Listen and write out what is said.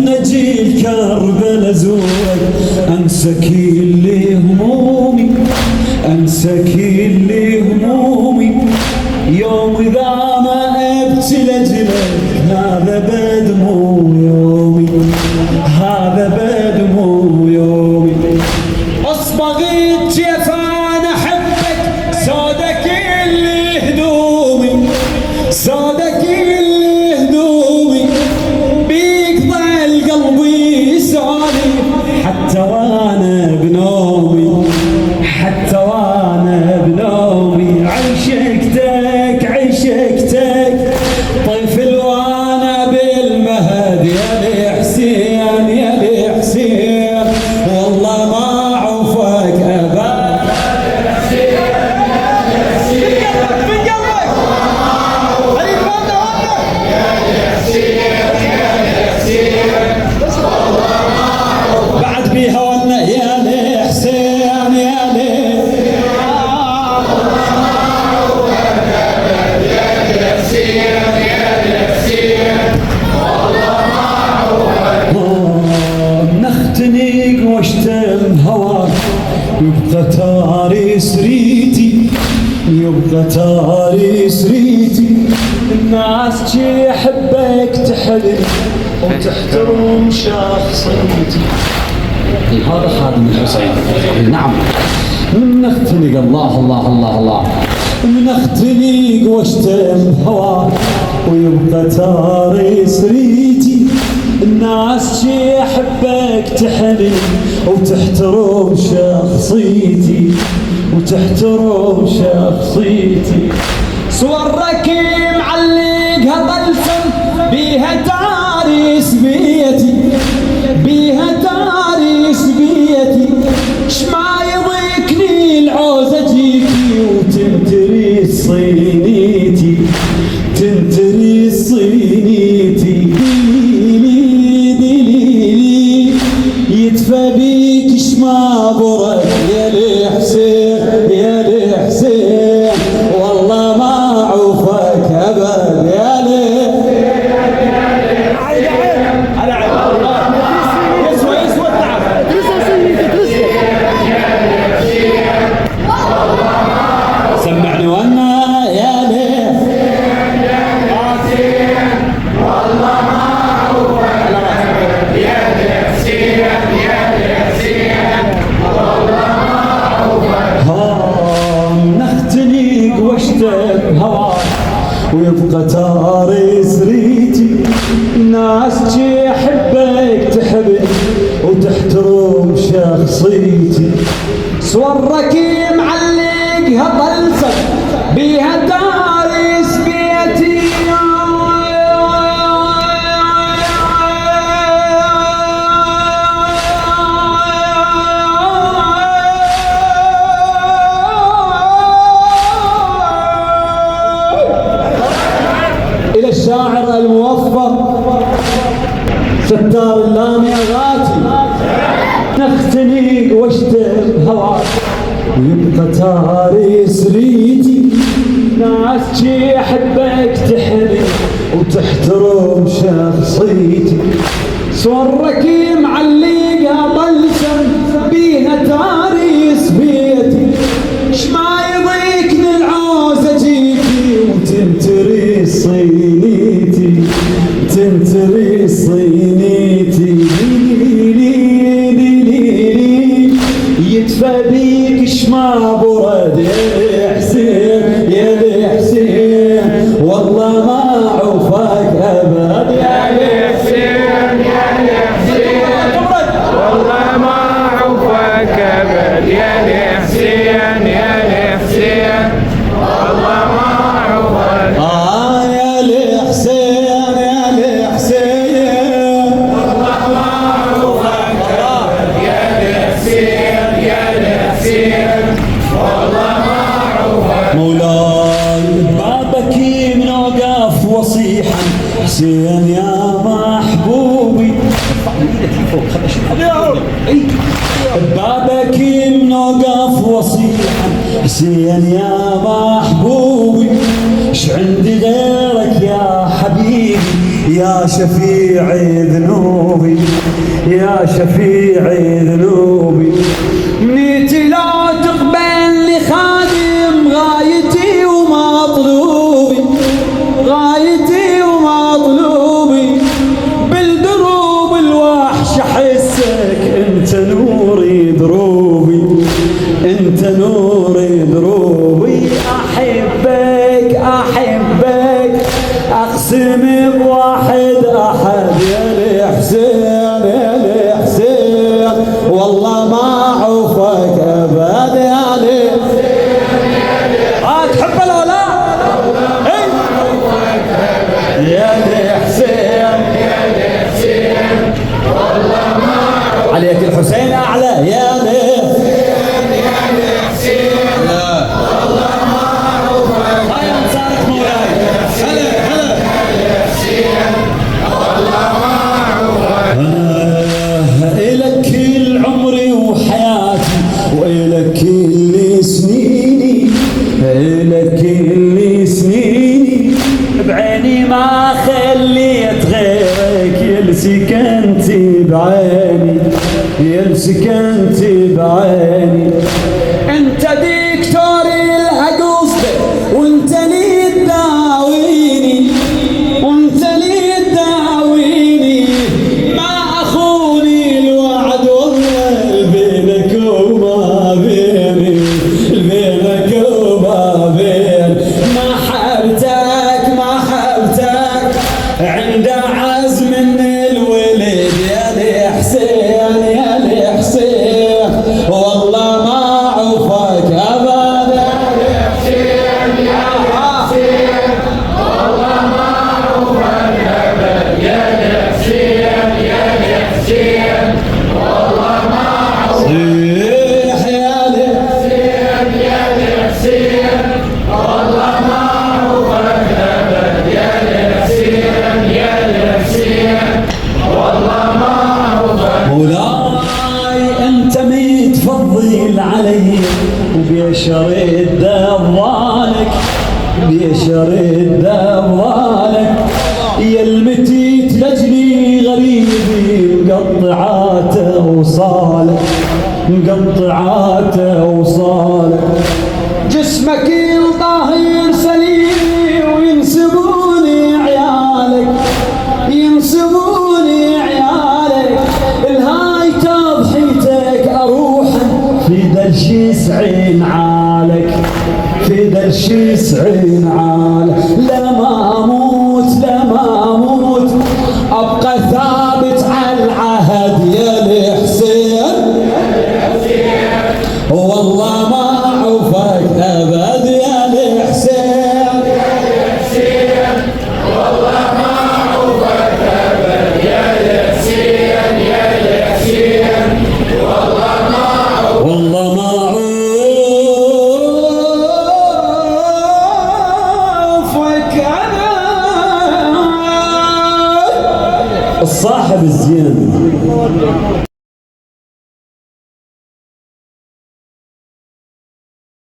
نجي الكربلا زورك انسى كل همومي، انسى كل همومي. يوم اذا ما ابكي لاجلك هذا بدموع يومي، هذا بدموع يومي. اصبغت جفان احبك سودك اللي هدومي، سودك اللي هدومي. بيك ضل قلبي يسولف حتى وانا بنومي، حتى وانا بنومي. عشقتك عشقتك طفل وانا بالمهد يا لي حسين، يا لي حسين. والله ما عوفك ابد يا حسين، يا حسين. من قلبك خليك وانا يا لي حسين، يا لي حسين. والله ما عوفك بعد بيها وانا يا لي حسين، يا لي نختنق واشتم هواك يبقى تاريس ريتي، يبقى تاريس ريتي. الناس جي احبك تحب وتحترم شخصيتي. هذا خادم الحسين. نعم. من نختنق الله الله الله الله، من نختنق واشتم هواك ويبقى تاريس ريتي. الناس جي احبك تحمل وتحترم شخصيتي، وتحترم شخصيتي. صورك معلقها طلسم بيها تاريس بيتي، بيها تاريس بيتي. شما يضيقني العوزة جيكي وتنتري صينيتي، تنتري صينيتي. يدفى بيك شما برد يا لي حسين، يا لي حسين. والله ما عوفك ابد يا لي. يسوى يسوى التعب. سمعني وانا يا لي والله ما عوفك يا لي حسين، يا لي حسين. والله ما عوفك. نختنق واشتم هواك ويبقى تاريس ريتي. الناس جي احبك تحب وتحترم شخصيتي. صورك معلقها طلسم بيها تاريس بيتي. إلى الشاعر الموفق ستار اللامي غاتي. نختنق واشتم هواك ويبقى تاريس ريتي. ناس جي احبك تحمل وتحترم شخصيتي. صورك معلقها طلسم بيها تاريس بيتي. شما يضيقني العوزة جيكي وتنتري صينيتي، تنتري صينيتي. يدفى بيك شما برد يا لي حسين، يا لي حسين. والله ما عوفك ابد يا لي حسين، يا لي حسين. والله ما عوفك ابد يا لي حسين، يا لي حسين. والله ما عوفك يا لي حسين، يا لي حسين. والله ما عوفك ابد يا لي حسين، يا لي حسين. والله ما عوفك. مولاي بابك من اوقف وصيحا حسين يا محبوبي. بابك من اوقف وصيحا حسين يا محبوبي. ش عندي غيرك يا حبيبي يا شفيع ذنوبي يا شفيع ذنوبي، منيتي لا تقبلني خادم غايتي ومطلوبي، غايتي ومطلوبي، بالدروب الوحش احسك انت نوري دروبي، انت نوري دروبي، احبك احبك اقسم بواحد احد، يا الحسين يا الحسين والله ما عوفك ابد، يا الحسين تحبه لو لا؟ يا الحسين يا الحسين والله ما عليك الحسين اعلى، يا الحسين يا الحسين والله ما عوفك، هاي صارت مولاي هلا هلا والله ما عوفك، إلك كل عمري وحياتي وإلك كل سنيني، إلك كل سنيني، بعيني ما خليت غيرك، يا سكنتي بعيني يا سكنتي بعيني، انت دكتوري القصد وانت لي تداويني، وانت لي تداويني، ما اخوني الوعد والله بينك وما بيني، بينك وما بين، ما حبتك ما حبتك عند عزم من الولد، يا الحسين يا الحسين والله ما عوفك ابدا، يا الحسين يا الحسين والله ما عوفك ابدا، يا الحسين يا الحسين والله ما عوفك، يا الحسين يا الحسين والله ما عوفك ابدا، يا الحسين يا الحسين والله ما عوفك، مولاي انت متفضل علي وبيشرد دوالك، بيشرد دوالك، يا المتيت لجلي غريبي مقطعاته وصالك، مقطعاته وصالك، جسمك طاهر سليم وينسبوني عيالك، ينسبوني عيالك، الهاي تضحيتك اروح في درش يسعين عالك، في درش يسعين عالك، لا ما اموت لا ما اموت ابقى ثابت على العهد، يا الحسين والله ما عوفك ابد، يا الحسين يا الحسين والله ما عوفك ابد، يا الحسين يا الحسين والله ما عوفك، والله ما عوفك انا الصاحب الزين.